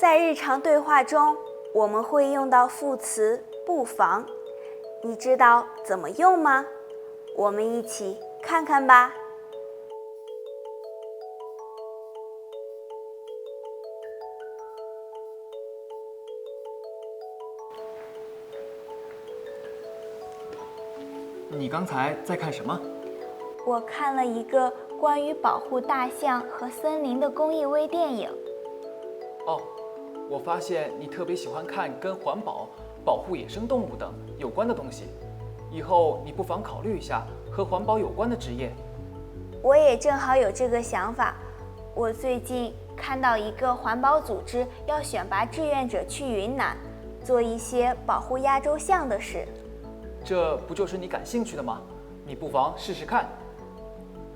在日常对话中，我们会用到副词不妨，你知道怎么用吗？我们一起看看吧。你刚才在看什么？我看了一个关于保护大象和森林的公益微电影。哦，我发现你特别喜欢看跟环保、保护野生动物等有关的东西。以后你不妨考虑一下和环保有关的职业。我也正好有这个想法。我最近看到一个环保组织要选拔志愿者去云南，做一些保护亚洲象的事。这不就是你感兴趣的吗？你不妨试试看。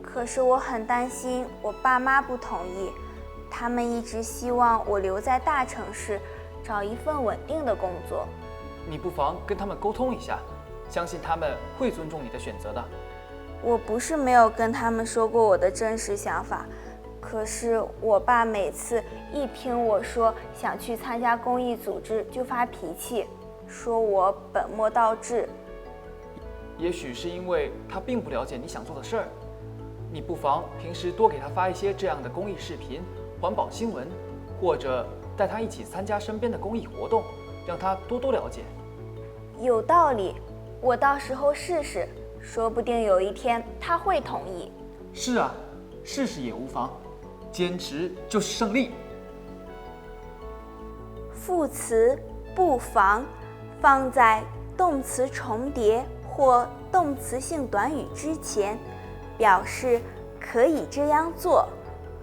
可是我很担心我爸妈不同意，他们一直希望我留在大城市，找一份稳定的工作。你不妨跟他们沟通一下，相信他们会尊重你的选择的。我不是没有跟他们说过我的真实想法，可是我爸每次一听我说想去参加公益组织就发脾气，说我本末倒置。也许是因为他并不了解你想做的事儿，你不妨平时多给他发一些这样的公益视频、环保新闻，或者带他一起参加身边的公益活动，让他多多了解。有道理，我到时候试试，说不定有一天他会同意。是啊，试试也无妨，坚持就是胜利。副词不妨放在动词重叠或动词性短语之前，表示可以这样做，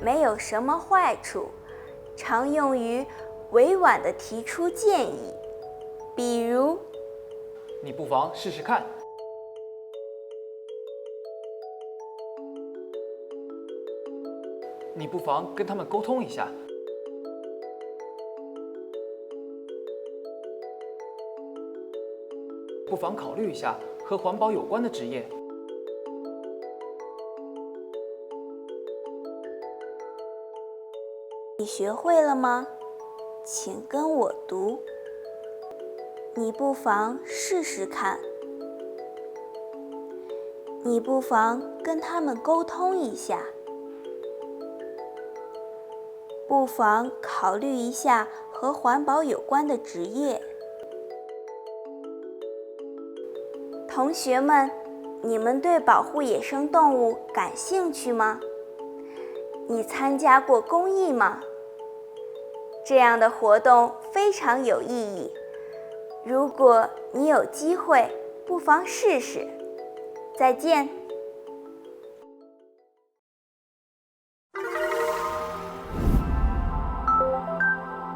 没有什么坏处，常用于委婉地提出建议。比如，你不妨试试看。你不妨跟他们沟通一下。不妨考虑一下和环保有关的职业。你学会了吗？请跟我读。你不妨试试看。你不妨跟他们沟通一下。不妨考虑一下和环保有关的职业。同学们，你们对保护野生动物感兴趣吗？你参加过公益吗？这样的活动非常有意义。如果你有机会，不妨试试。再见。